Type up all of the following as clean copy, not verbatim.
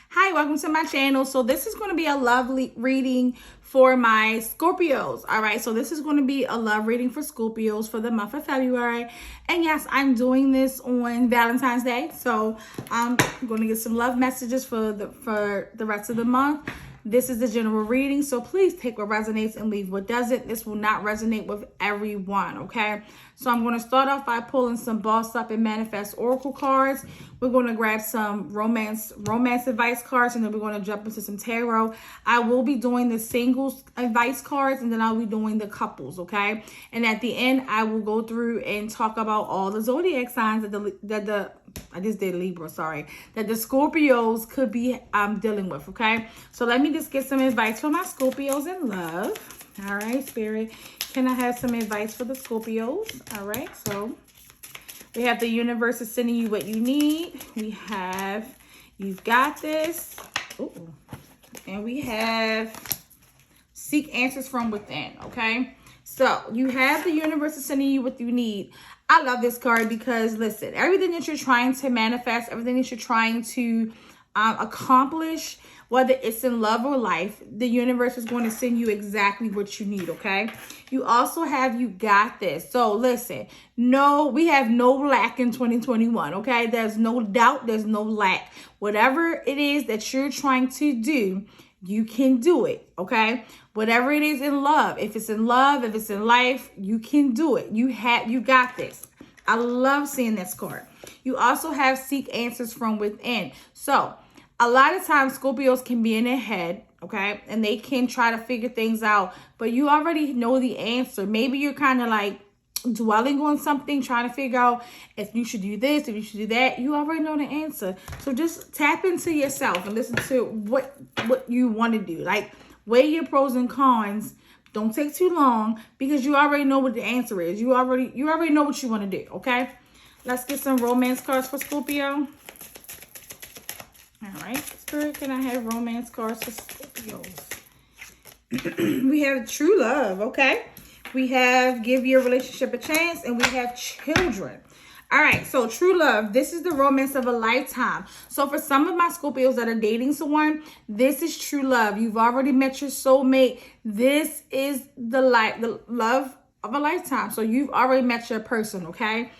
Hi, welcome to my channel. So this is going to be a lovely reading for my Scorpios. All right, so this is going to be a love reading for Scorpios for the month of February. And yes, I'm doing this on Valentine's Day. So I'm going to get some love messages for the rest of the month. This is the general reading, so please take what resonates and leave what doesn't. This will not resonate with everyone, okay? So I'm going to start off by pulling some Boss Up and Manifest Oracle cards. We're going to grab some romance advice cards, and then we're going to jump into some tarot. I will be doing the singles advice cards, and then I'll be doing the couples, okay? And at the end, I will go through and talk about all the zodiac signs that the Scorpios could be dealing with, okay? So let me just get some advice for my Scorpios in love. All right, Spirit, can I have some advice for the Scorpios? All right, so we have the universe is sending you what you need. We have, you've got this. Ooh. And we have seek answers from within, okay? So you have the universe is sending you what you need. I love this card because, listen, everything that you're trying to manifest, everything that you're trying to accomplish, whether it's in love or life, the universe is going to send you exactly what you need, okay? You also have you got this. So listen, we have no lack in 2021, okay? There's no doubt, there's no lack. Whatever it is that you're trying to do, you can do it, okay? Whatever it is in love, if it's in life, you can do it. You got this. I love seeing this card. You also have seek answers from within. So a lot of times Scorpios can be in their head, okay? And they can try to figure things out, but you already know the answer. Maybe you're kind of like dwelling on something, trying to figure out if you should do this, if you should do that. You already know the answer. So just tap into yourself and listen to what you want to do. Like, weigh your pros and cons. Don't take too long because you already know what the answer is. You already know what you want to do, okay? Let's get some romance cards for Scorpio. All right, Spirit, can I have romance cards for Scorpios? We have true love, okay? We have give your relationship a chance, and we have children. All right, so true love. This is the romance of a lifetime. So for some of my Scorpios that are dating someone, this is true love. You've already met your soulmate. This is the love of a lifetime. So you've already met your person, okay?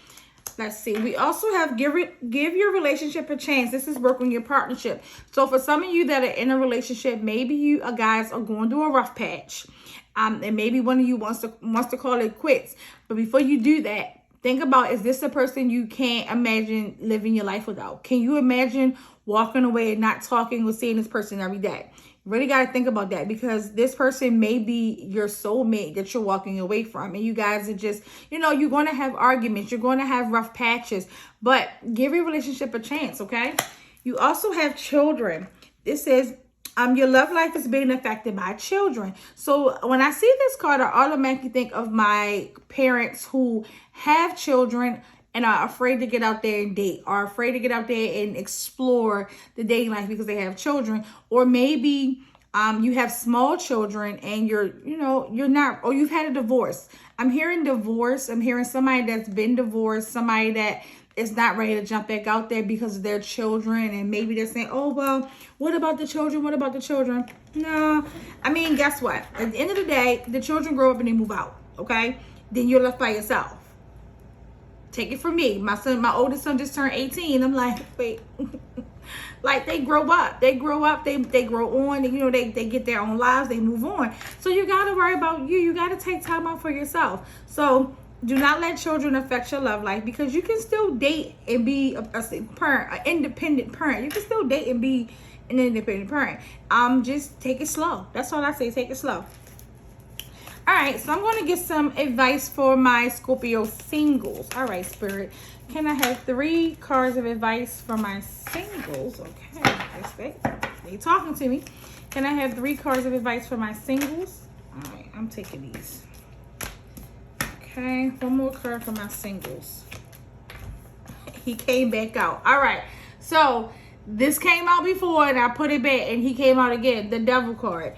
Let's see. We also have give your relationship a chance. This is work on your partnership. So for some of you that are in a relationship, maybe you guys are going through a rough patch. And maybe one of you wants to call it quits. But before you do that, think about, is this a person you can't imagine living your life without? Can you imagine walking away and not talking or seeing this person every day? You really got to think about that, because this person may be your soulmate that you're walking away from. And you guys are just, you're going to have arguments. You're going to have rough patches. But give your relationship a chance, okay? You also have children. This is your love life is being affected by children. So when I see this card, I automatically think of my parents who have children and are afraid to get out there and date, are afraid to get out there and explore the dating life because they have children. Or maybe you have small children and you're not, or you've had a divorce. I'm hearing divorce. I'm hearing somebody that's been divorced, somebody that is not ready to jump back out there because of their children. And maybe they're saying, oh, well, what about the children? What about the children? No, I mean, guess what? At the end of the day, the children grow up and they move out, okay? Then you're left by yourself. Take it from me. My oldest son just turned 18. I'm like, wait. Like, they grow up. They grow on. They get their own lives. They move on. So you got to worry about you. You got to take time out for yourself. So do not let children affect your love life, because you can still date and be an independent parent. You can still date and be an independent parent. Just take it slow. That's all I say. Take it slow. All right, so I'm going to get some advice for my Scorpio singles. All right, Spirit, can I have 3 cards of advice for my singles? Okay, they talking to me. Can I have 3 cards of advice for my singles? All right, I'm taking these. Okay, one more card for my singles. He came back out. All right, so this came out before and I put it back and he came out again, the devil card.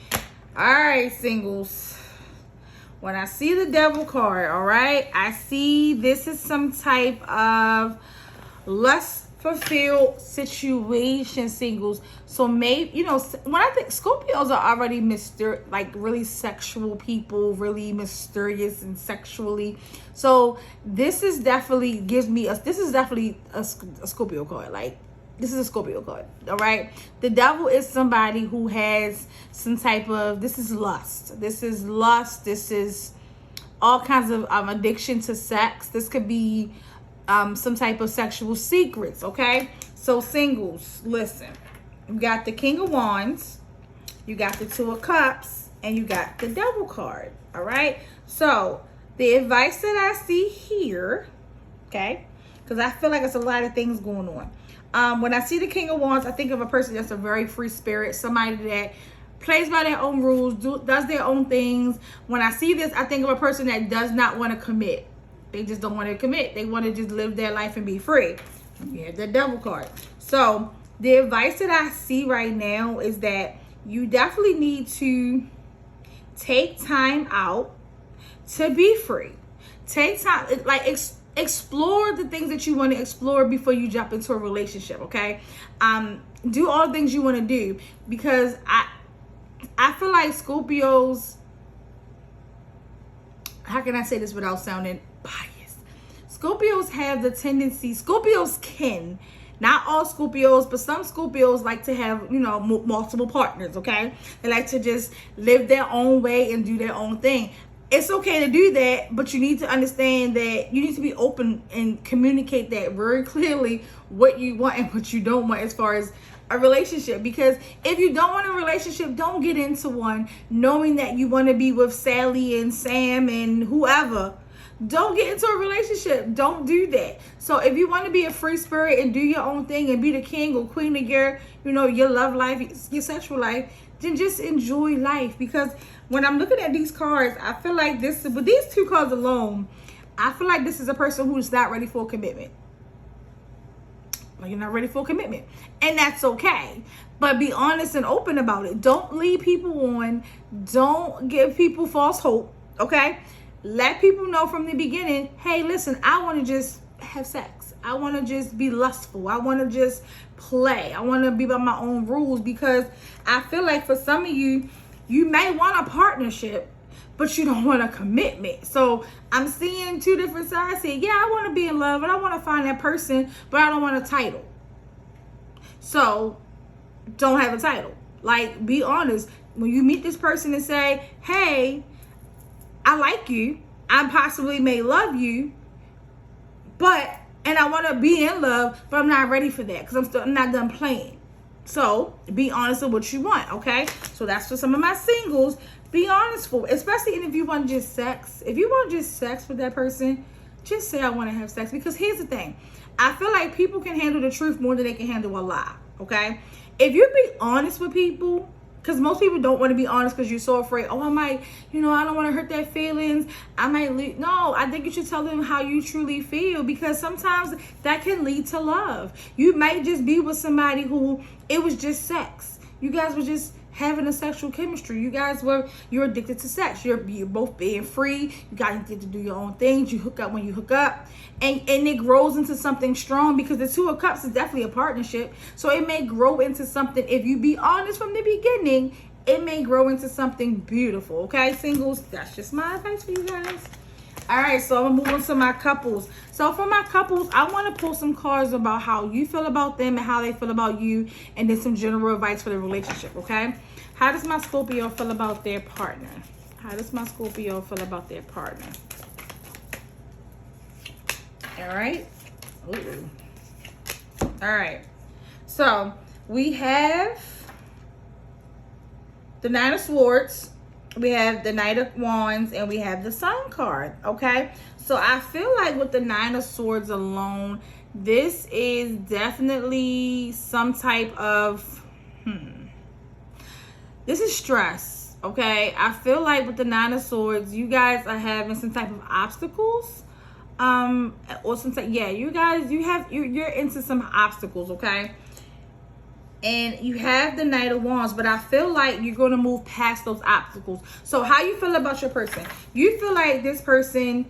All right, singles. When I see the devil card, all right, I see this is some type of lust fulfilled situation, singles. So maybe, you know, when I think Scorpios are already like really sexual people, really mysterious and sexually. So this is definitely this is definitely a Scorpio card. Like, this is a Scorpio card, all right? The devil is somebody who has some type of, this is lust. This is lust. This is all kinds of addiction to sex. This could be some type of sexual secrets, okay? So singles, listen. You got the King of Wands, you got the Two of Cups, and you got the Devil card, all right? So the advice that I see here, okay, because I feel like it's a lot of things going on. When I see the King of Wands, I think of a person that's a very free spirit, somebody that plays by their own rules, does their own things. When I see this, I think of a person that does not want to commit. They just don't want to commit. They want to just live their life and be free. Yeah, the Devil card. So the advice that I see right now is that you definitely need to take time out to be free. Take time, like, explore the things that you want to explore before you jump into a relationship, okay? Do all the things you want to do, because I feel like Scorpios, how can I say this without sounding biased? Scorpios have the tendency, Scorpios can, not all Scorpios, but some Scorpios like to have, you know, multiple partners, okay? They like to just live their own way and do their own thing. It's okay to do that, but you need to understand that you need to be open and communicate that very clearly, what you want and what you don't want as far as a relationship. Because if you don't want a relationship, don't get into one knowing that you want to be with Sally and Sam and whoever. Don't get into a relationship. Don't do that. So if you want to be a free spirit and do your own thing and be the king or queen of your, you know, your love life, your sexual life, then just enjoy life. Because when I'm looking at these cards, I feel like this, with these two cards alone, I feel like this is a person who's not ready for a commitment. Like, you're not ready for a commitment. And that's okay. But be honest and open about it. Don't lead people on. Don't give people false hope, okay? Let people know from the beginning, hey, listen, I want to just have sex. I want to just be lustful. I want to just play. I want to be by my own rules, because I feel like for some of you, you may want a partnership, but you don't want a commitment. So I'm seeing two different sides here. Yeah, I want to be in love and I want to find that person, but I don't want a title. So don't have a title. Like, be honest. When you meet this person and say, hey, I like you, I possibly may love you, and I want to be in love, but I'm not ready for that because I'm not done playing. So be honest with what you want, okay? So that's for some of my singles. Be honest especially if you want just sex. If you want just sex with that person, just say I want to have sex. Because here's the thing. I feel like people can handle the truth more than they can handle a lie, okay? If you be honest with people, because most people don't want to be honest because you're so afraid. Oh, I might, you know, I don't want to hurt their feelings. I might leave. No, I think you should tell them how you truly feel, because sometimes that can lead to love. You might just be with somebody who it was just sex. You guys were just having a sexual chemistry. You're addicted to sex. You're both being free. You guys get to do your own things. You hook up when you hook up. And it grows into something strong, because the Two of Cups is definitely a partnership. So it may grow into something. If you be honest from the beginning, it may grow into something beautiful. Okay, singles, that's just my advice for you guys. All right, so I'm going to move on to my couples. So for my couples, I want to pull some cards about how you feel about them and how they feel about you, and then some general advice for the relationship, okay? How does my Scorpio feel about their partner? How does my Scorpio feel about their partner? All right. Ooh. All right. So we have the Nine of Swords, we have the Knight of Wands, and we have the Sun card, okay? So I feel like with the Nine of Swords alone, this is definitely some type of, this is stress, okay? I feel like with the Nine of Swords, you guys are having some type of obstacles, or some type, yeah, you guys, you're into some obstacles, okay? And you have the Knight of Wands, but I feel like you're going to move past those obstacles. So how you feel about your person? You feel like this person,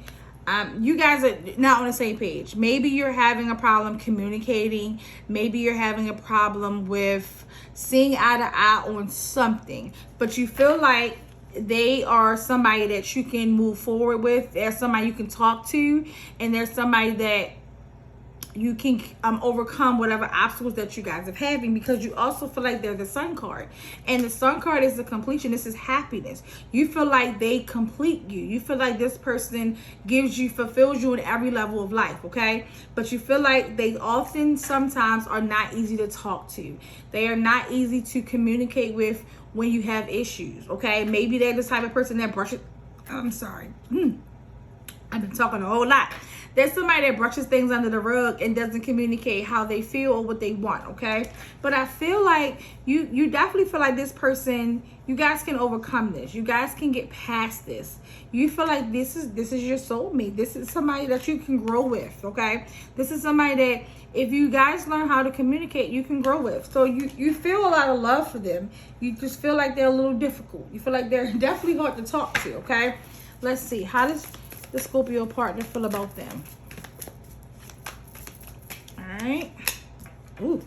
You guys are not on the same page. Maybe you're having a problem communicating. Maybe you're having a problem with seeing eye to eye on something. But you feel like they are somebody that you can move forward with. There's somebody you can talk to. And there's somebody that you can overcome whatever obstacles that you guys are having, because you also feel like they're the sun card, and the sun card is the completion. This is happiness. You feel like they complete you. You feel like this person fulfills you in every level of life, okay? But you feel like they often sometimes are not easy to talk to. They are not easy to communicate with when you have issues, okay? Maybe they're the type of person that brushes, I'm sorry. I've been talking a whole lot. There's somebody that brushes things under the rug and doesn't communicate how they feel or what they want, okay? But I feel like you definitely feel like this person, you guys can overcome this. You guys can get past this. You feel like this is your soulmate. This is somebody that you can grow with, okay? This is somebody that if you guys learn how to communicate, you can grow with. So you feel a lot of love for them. You just feel like they're a little difficult. You feel like they're definitely hard to talk to, okay? Let's see. How does the Scorpio partner feel about them? All right. Ooh.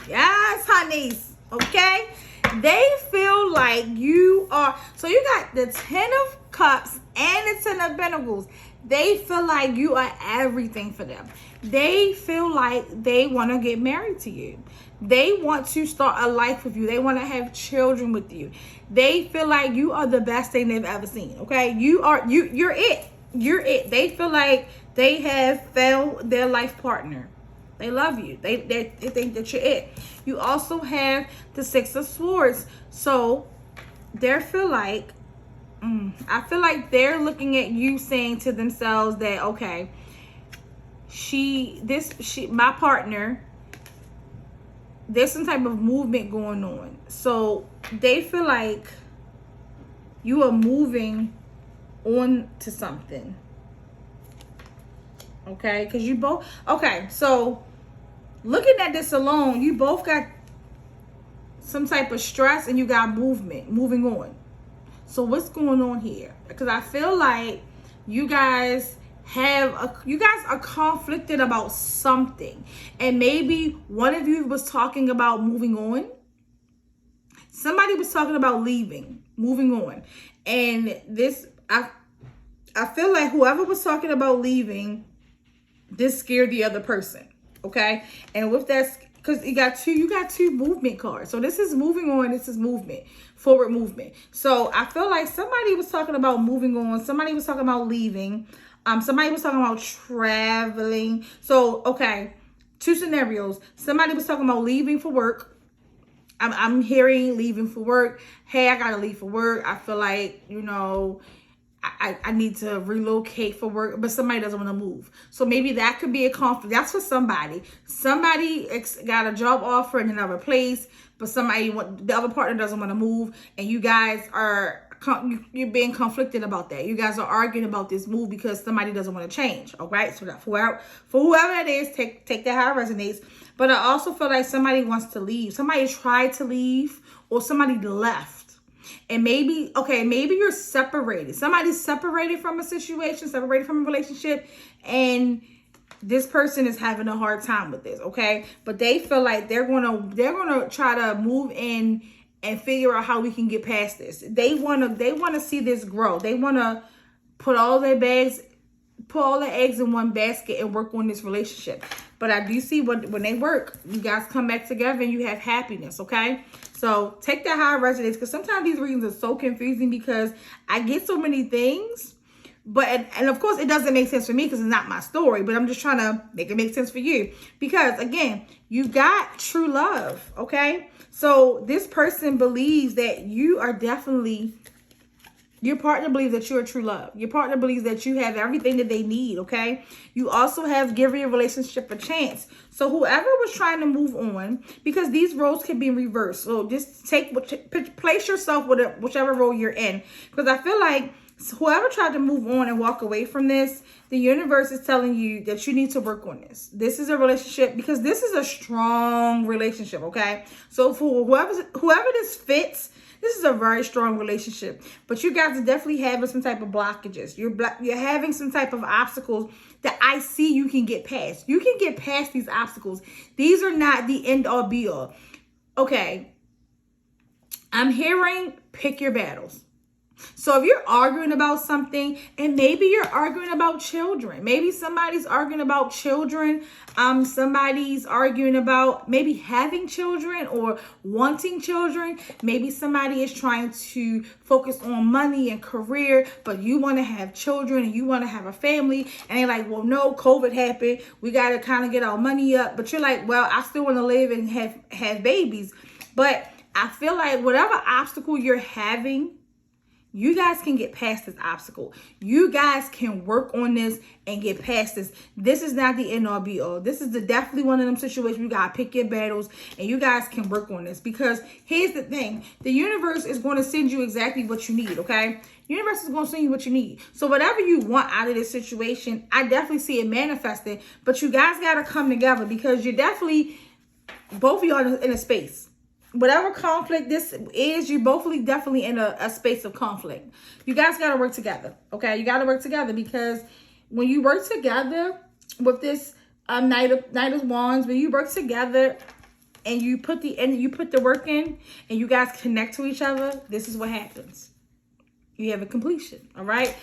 Yes, honeys. Okay. They feel like you are. So you got the 10 of Cups and the 10 of Pentacles. They feel like you are everything for them. They feel like they want to get married to you. They want to start a life with you. They want to have children with you. They feel like you are the best thing they've ever seen. Okay, you're it. You're it. They feel like they have found their life partner. They love you. They think that you're it. You also have the 6 of Swords. So they feel like, I feel like they're looking at you saying to themselves that, okay, my partner, there's some type of movement going on. So they feel like you are moving on to something. Okay, because you both, okay, so looking at this alone, you both got some type of stress and you got moving on. So what's going on here? Because I feel like you guys are conflicted about something, and maybe one of you was talking about moving on. Somebody was talking about moving on, and this I feel like whoever was talking about leaving, this scared the other person. Okay, and with that, because you got two movement cards. So this is moving on. This is movement, forward movement. So I feel like somebody was talking about moving on. Somebody was talking about leaving. Somebody was talking about traveling. So, okay, 2 scenarios. Somebody was talking about leaving for work. I'm hearing leaving for work. Hey, I got to leave for work. I feel like, I need to relocate for work, but somebody doesn't want to move. So maybe that could be a conflict. That's for somebody. Somebody got a job offer in another place, but the other partner doesn't want to move, and you guys you're being conflicted about that. You guys are arguing about this move because somebody doesn't want to change. All right, so for whoever that is, take that how it resonates. But I also feel like somebody wants to leave. Somebody tried to leave, or somebody left. And maybe you're separated. Somebody's separated from a situation, separated from a relationship, and this person is having a hard time with this, okay? But they feel like they're gonna try to move in and figure out how we can get past this. They wanna see this grow. They wanna put all their eggs in one basket and work on this relationship. But I do see when they work, you guys come back together and you have happiness, okay? So take that how it resonates, because sometimes these readings are so confusing because I get so many things, and of course it doesn't make sense for me because it's not my story, but I'm just trying to make it make sense for you. Because again, you got true love, okay? So this person believes that your partner believes that you're a true love. Your partner believes that you have everything that they need, okay? You also have given your relationship a chance. So whoever was trying to move on, because these roles can be reversed. So just place yourself with whichever role you're in. Because I feel like So whoever tried to move on and walk away from this, the universe is telling you that you need to work on this. This is a relationship, because this is a strong relationship, okay? So for whoever this fits, this is a very strong relationship. But you guys are definitely having some type of blockages. You're having some type of obstacles that I see you can get past. You can get past these obstacles. These are not the end all be all. Okay. I'm hearing pick your battles. So if you're arguing about something, and maybe you're arguing about children, maybe somebody's arguing about children, somebody's arguing about maybe having children or wanting children, maybe somebody is trying to focus on money and career, but you want to have children and you want to have a family, and they're like, well, no, COVID happened, we got to kind of get our money up, but you're like, well, I still want to live and have babies. But I feel like whatever obstacle you're having, you guys can get past this obstacle. You guys can work on this and get past this. This is not the end all be all. This is definitely one of them situations you got to pick your battles, and you guys can work on this, because here's the thing. The universe is going to send you exactly what you need, okay? Universe is going to send you what you need. So whatever you want out of this situation, I definitely see it manifesting, but you guys got to come together, because you're definitely, both of y'all in a space. Whatever conflict this is, you're both definitely in a space of conflict. You guys got to work together, okay? You got to work together, because when you work together with this Knight of Wands, when you work together and you put the work in, and you guys connect to each other, this is what happens. You have a completion, all right?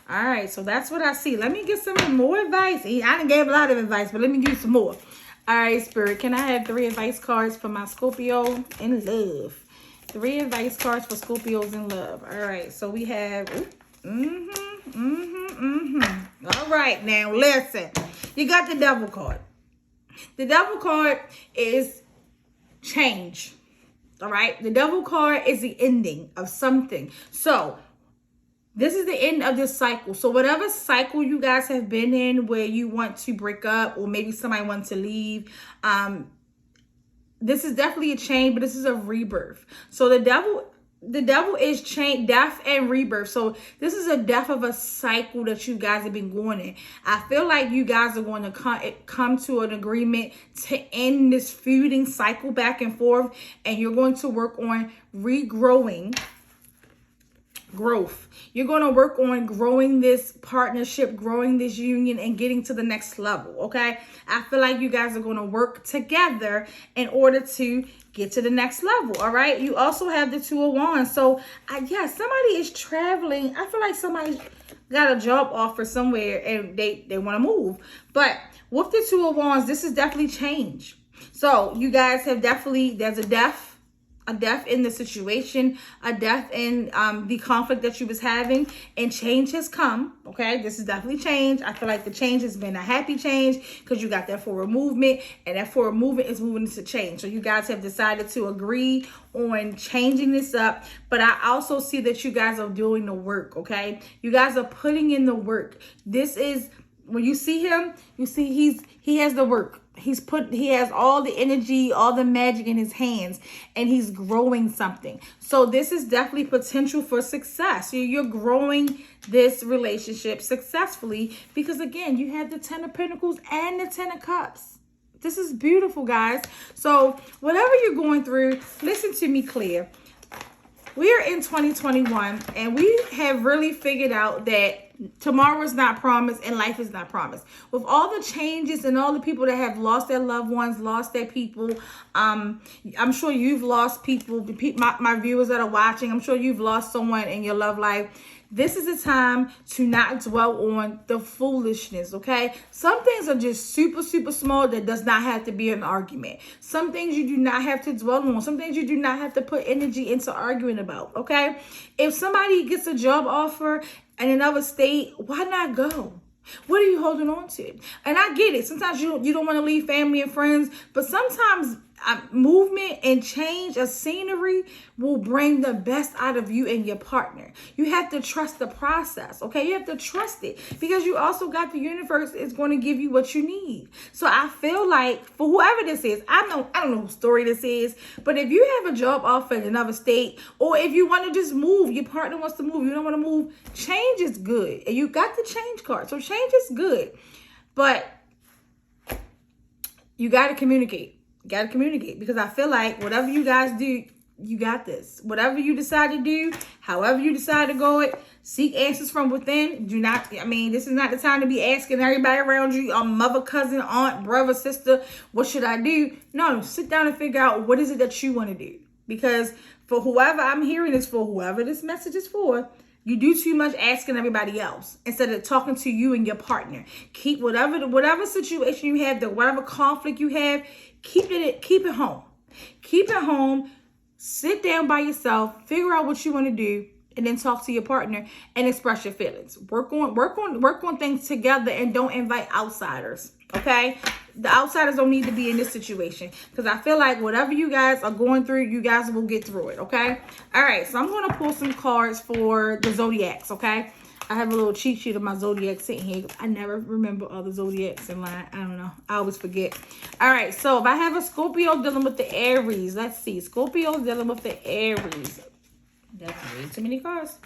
All right, so that's what I see. Let me get some more advice. I done gave a lot of advice, but let me give you some more. All right, Spirit, can I have 3 advice cards for my Scorpio in love? 3 advice cards for Scorpios in love. All right, so we have, All right, now listen. You got the Devil card. The Devil card is change. All right, the Devil card is the ending of something. So this is the end of this cycle. So whatever cycle you guys have been in where you want to break up, or maybe somebody wants to leave, this is definitely a change, but this is a rebirth. So the devil is change, death and rebirth. So this is a death of a cycle that you guys have been going in. I feel like you guys are going to come to an agreement to end this feuding cycle back and forth, and you're going to work on regrowing. Growth. You're going to work on growing this partnership, growing this union, and getting to the next level, okay? I feel like you guys are going to work together in order to get to the next level, all right? You also have the 2 of Wands. So, yeah, somebody is traveling. I feel like somebody got a job offer somewhere and they want to move. But with the 2 of Wands, this is definitely change. So, you guys have definitely, there's a death in the situation, a death in the conflict that you was having, and change has come, okay? This is definitely change. I feel like the change has been a happy change, because you got that forward movement, and that forward movement is moving into change. So you guys have decided to agree on changing this up, but I also see that you guys are doing the work, okay? You guys are putting in the work. This is, when you see him, you see he has the work. He has all the energy, all the magic in his hands, and he's growing something. So this is definitely potential for success. You're growing this relationship successfully, because again, you have the 10 of Pentacles and the 10 of Cups. This is beautiful, guys. So whatever you're going through, listen to me clear. We are in 2021, and we have really figured out that tomorrow is not promised and life is not promised. With all the changes and all the people that have lost their loved ones, lost their people, I'm sure you've lost people, my viewers that are watching, I'm sure you've lost someone in your love life. This is the time to not dwell on the foolishness, okay? Some things are just super, super small that does not have to be an argument. Some things you do not have to dwell on. Some things you do not have to put energy into arguing about, okay? If somebody gets a job offer in another state, why not go? What are you holding on to? And I get it. Sometimes you don't want to leave family and friends, but sometimes movement and change of scenery will bring the best out of you and your partner. You have to trust the process, okay? You have to trust it, because you also got the universe is going to give you what you need. So I feel like for whoever this is, I don't know whose story this is, but if you have a job offer in another state, or if you want to just move, your partner wants to move, you don't want to move, change is good. And you got the change card. So change is good. But you got to communicate. Got to communicate, because I feel like whatever you guys do, you got this. Whatever you decide to do, however you decide to go it, seek answers from within. Do not, this is not the time to be asking everybody around you, mother, cousin, aunt, brother, sister, what should I do? No, sit down and figure out what is it that you want to do. Because for whoever I'm hearing this for, whoever this message is for, you do too much asking everybody else instead of talking to you and your partner. Keep whatever situation you have, whatever conflict you have, keep it home. Keep it home. Sit down by yourself, figure out what you want to do, and then talk to your partner and express your feelings. Work on things together, and don't invite outsiders. Okay? The outsiders don't need to be in this situation, because I feel like whatever you guys are going through, you guys will get through it. Okay? All right. So I'm going to pull some cards for the zodiacs. Okay? I have a little cheat sheet of my zodiac sitting here. I never remember all the zodiacs in line. I don't know. I always forget. All right. So if I have a Scorpio dealing with the Aries, let's see. Scorpio dealing with the Aries. That's way too many cards.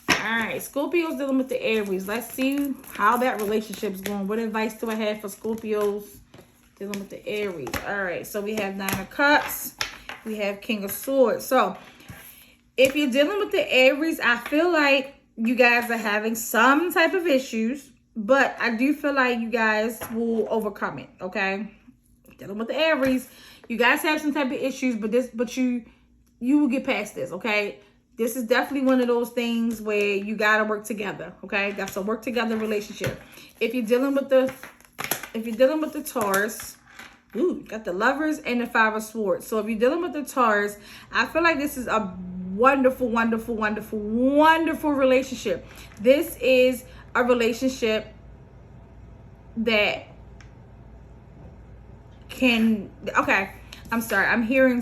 All right. Scorpio's dealing with the Aries. Let's see how that relationship's going. What advice do I have for Scorpios dealing with the Aries? All right. So we have 9 of Cups. We have King of Swords. So if you're dealing with the Aries, I feel like you guys are having some type of issues, but I do feel like you guys will overcome it. Okay, dealing with the Aries, you guys have some type of issues, but you will get past this. Okay, this is definitely one of those things where you gotta work together. Okay, that's a work together relationship. If you're dealing with the Taurus, ooh, got the Lovers and the 5 of Swords. So if you're dealing with the Taurus, I feel like this is a wonderful, wonderful, wonderful, wonderful relationship. This is a relationship that can, okay, I'm sorry, I'm hearing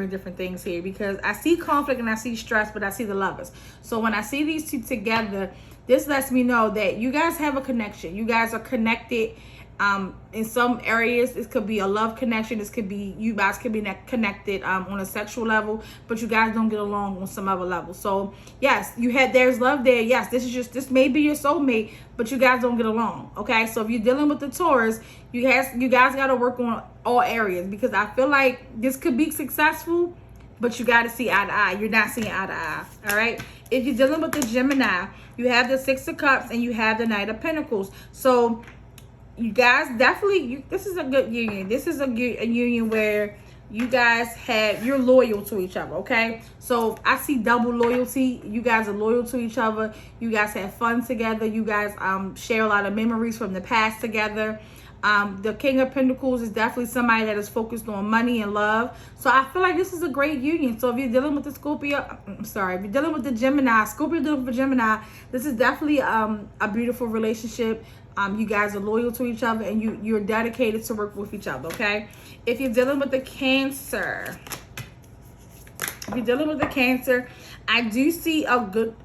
different things here, because I see conflict and I see stress, but I see the Lovers. So when I see these two together, this lets me know that you guys have a connection. You guys are connected. In some areas, this could be a love connection. This could be, you guys could be connected on a sexual level, but you guys don't get along on some other level. So yes, there's love there. Yes, this may be your soulmate, but you guys don't get along. Okay, so if you're dealing with the Taurus, you guys got to work on all areas, because I feel like this could be successful, but you got to see eye to eye. You're not seeing eye to eye. All right. If you're dealing with the Gemini, you have the 6 of Cups and you have the Knight of Pentacles. So you guys definitely, this is a good union. This is a union where you guys you're loyal to each other, okay? So I see double loyalty. You guys are loyal to each other. You guys have fun together. You guys share a lot of memories from the past together. The King of Pentacles is definitely somebody that is focused on money and love. So I feel like this is a great union. So if you're dealing with the Scorpio, if you're dealing with the Gemini, Scorpio dealing with Gemini, this is definitely a beautiful relationship. You guys are loyal to each other, and you're dedicated to work with each other, okay? If you're dealing with the Cancer, I do see a good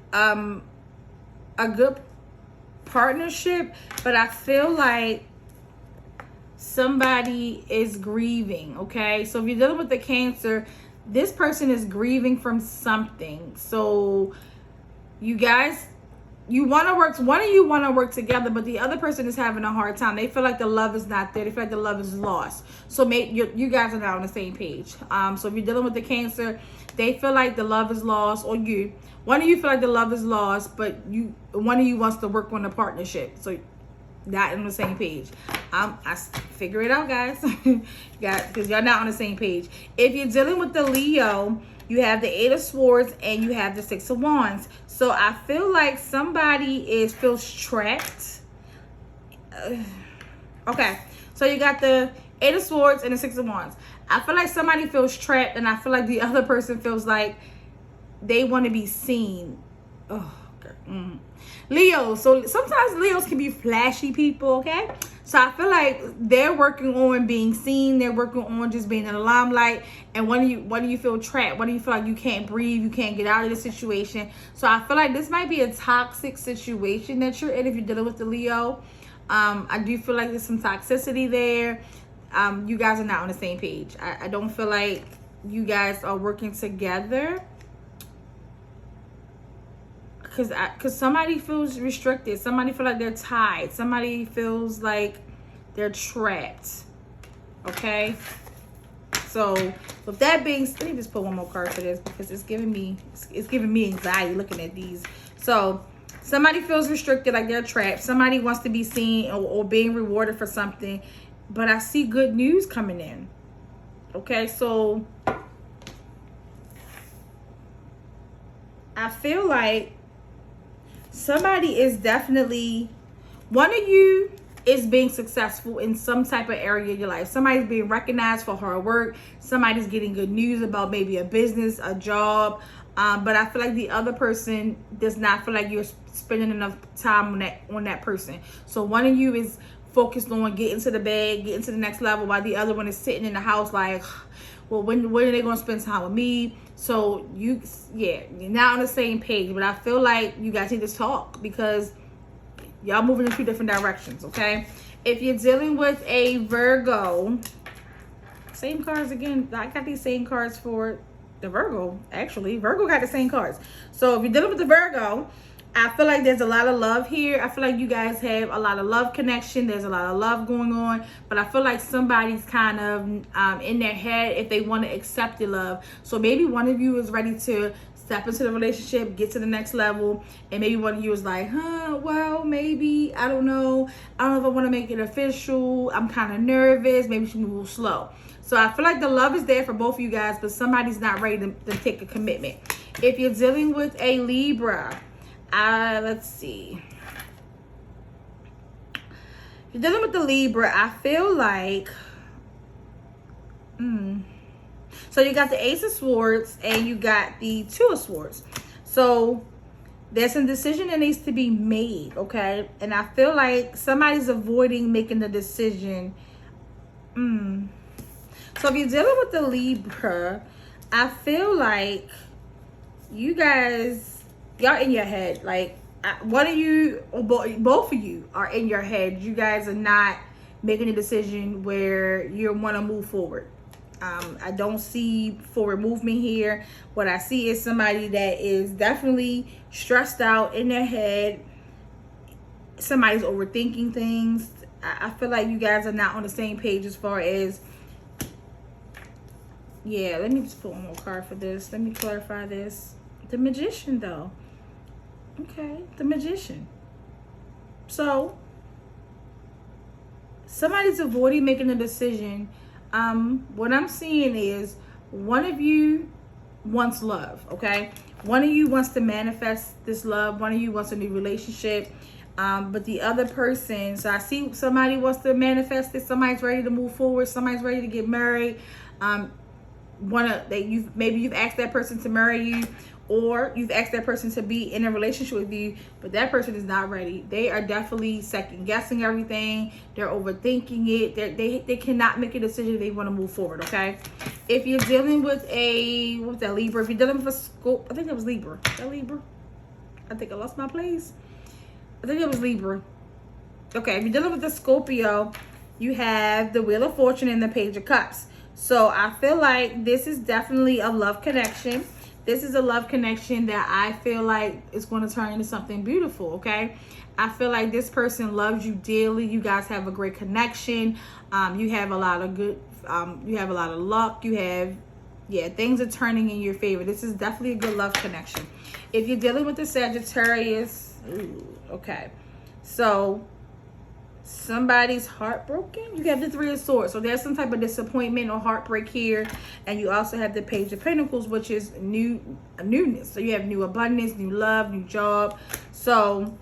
partnership, but I feel like somebody is grieving, okay? So if you're dealing with the Cancer, this person is grieving from something. So you guys, one of you want to work together, but the other person is having a hard time. They feel like the love is not there. They feel like the love is lost. So you guys are not on the same page. So if you're dealing with the Cancer, they feel like the love is lost, or one of you feel like the love is lost, but one of you wants to work on the partnership. So not on the same page. I figure it out, guys. Because y'all not on the same page. If you're dealing with the Leo, you have the 8 of Swords and you have the 6 of Wands. So I feel like somebody feels trapped. Okay, so you got the 8 of Swords and the 6 of Wands. I feel like somebody feels trapped, and I feel like the other person feels like they want to be seen. Oh Leo. So sometimes Leos can be flashy people, okay? So I feel like they're working on being seen. They're working on just being in the limelight. And when do you feel trapped? When do you feel like you can't breathe? You can't get out of the situation? So I feel like this might be a toxic situation that you're in if you're dealing with the Leo. I do feel like there's some toxicity there. You guys are not on the same page. I don't feel like you guys are working together. Because somebody feels restricted. Somebody feels like they're tied. Somebody feels like they're trapped. Okay? So, with that being said, let me just put one more card for this because it's giving me anxiety looking at these. So, somebody feels restricted, like they're trapped. Somebody wants to be seen or being rewarded for something. But I see good news coming in. Okay? So, I feel like somebody is definitely, one of you is being successful in some type of area of your life. Somebody's being recognized for hard work. Somebody's getting good news about maybe a business, a job. But I feel like the other person does not feel like you're spending enough time on that person. So one of you is focused on getting to the bag, getting to the next level, while the other one is sitting in the house like, well, when are they going to spend time with me? So you're not on the same page. But I feel like you guys need to talk because y'all moving in two different directions, okay? If you're dealing with a Virgo, same cards again. I got these same cards for the Virgo, actually. Virgo got the same cards. So if you're dealing with the Virgo, I feel like there's a lot of love here. I feel like you guys have a lot of love connection. There's a lot of love going on. But I feel like somebody's kind of in their head if they want to accept the love. So maybe one of you is ready to step into the relationship, get to the next level. And maybe one of you is like, well, maybe, I don't know. I don't know if I want to make it official. I'm kind of nervous. Maybe she move slow. So I feel like the love is there for both of you guys, but somebody's not ready to take a commitment. If you're dealing with a Libra, let's see. If you're dealing with the Libra, I feel like, so you got the Ace of Swords and you got the Two of Swords. So there's some decision that needs to be made, okay? And I feel like somebody's avoiding making the decision. So if you're dealing with the Libra, I feel like you guys, y'all in your head. Like one of you or both of you are in your head. You guys are not making a decision where you want to move forward. I don't see forward movement here. What I see is somebody that is definitely stressed out in their head. Somebody's overthinking things. I feel like you guys are not on the same page as far as, yeah, let me just put one more card for this. Let me clarify this. The Magician, though. Okay, the Magician. So, somebody's avoiding making a decision. What I'm seeing is one of you wants love, okay? One of you wants to manifest this love. One of you wants a new relationship. But the other person, so I see somebody wants to manifest it. Somebody's ready to move forward. Somebody's ready to get married. Maybe you've asked that person to marry you, or you've asked that person to be in a relationship with you, but that person is not ready. They are definitely second guessing everything. They're overthinking it. They cannot make a decision. They want to move forward. Okay. If you're dealing with what was that, Libra? If you're dealing with a Scorpio, I think it was Libra. Is that Libra? I think I lost my place. I think it was Libra. Okay. If you're dealing with the Scorpio, you have the Wheel of Fortune and the Page of Cups. So I feel like this is definitely a love connection. This is a love connection that I feel like is going to turn into something beautiful, okay? I feel like this person loves you dearly. You guys have a great connection. You have a lot of good, you have a lot of luck. You have, things are turning in your favor. This is definitely a good love connection. If you're dealing with the Sagittarius, okay. So somebody's heartbroken. You have the Three of Swords, so there's some type of disappointment or heartbreak here. And you also have the Page of Pentacles, which is newness. So you have new abundance, new love, new job. So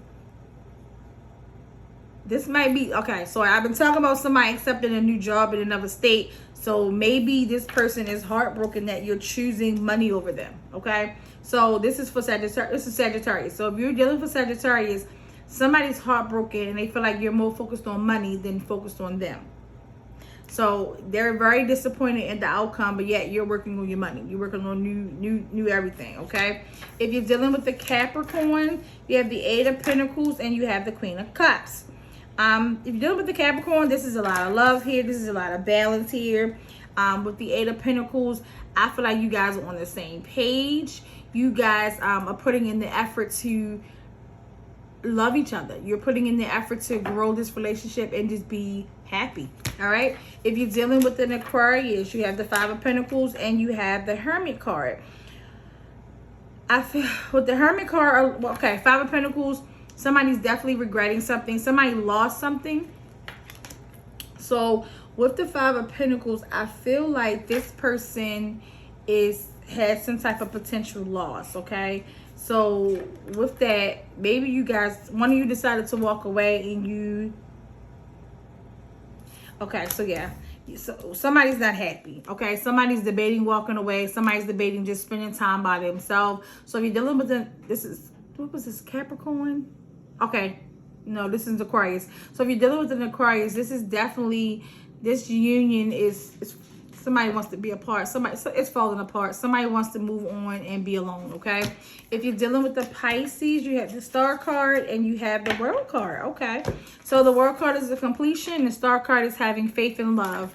This might be, okay, so I've been talking about somebody accepting a new job in another state. So maybe this person is heartbroken that you're choosing money over them, okay? So this is for Sagittarius. This is Sagittarius. So if you're dealing with Sagittarius, somebody's heartbroken and they feel like you're more focused on money than focused on them. So they're very disappointed in the outcome, but yet you're working on your money. You're working on new everything, okay? If you're dealing with the Capricorn, you have the Eight of Pentacles and you have the Queen of Cups. If you're dealing with the Capricorn, this is a lot of love here. This is a lot of balance here. With the Eight of Pentacles, I feel like you guys are on the same page. You guys are putting in the effort to love each other. You're putting in the effort to grow this relationship and just be happy. All right. If you're dealing with an Aquarius, you have the Five of Pentacles and you have the Hermit card. I feel with the Hermit card, okay, Five of Pentacles, somebody's definitely regretting something. Somebody lost something. So with the Five of Pentacles, I feel like this person has some type of potential loss, okay? So with that, maybe you guys, one of you decided to walk away and you, okay, so yeah. So somebody's not happy, okay? Somebody's debating walking away. Somebody's debating just spending time by themselves. So if you're dealing with what was this, Capricorn? Okay, no, this is Aquarius. So if you're dealing with an Aquarius, this is definitely, this union is somebody wants to be apart. It's falling apart. Somebody wants to move on and be alone, okay? If you're dealing with the Pisces, you have the Star card and you have the World card, okay? So the World card is the completion. The Star card is having faith and love.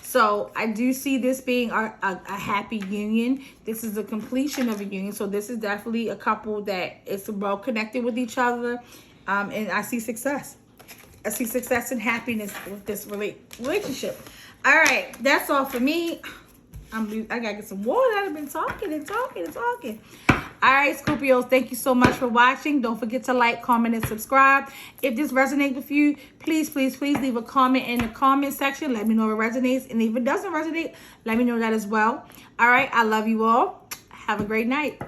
So I do see this being a happy union. This is the completion of a union. So this is definitely a couple that is well connected with each other. And I see success. I see success and happiness with this relationship. All right, that's all for me. I gotta get some water. I've been talking and talking and talking. All right, Scorpios, thank you so much for watching. Don't forget to like, comment, and subscribe. If this resonates with you, please, please, please leave a comment in the comment section. Let me know if it resonates. And if it doesn't resonate, let me know that as well. All right, I love you all. Have a great night.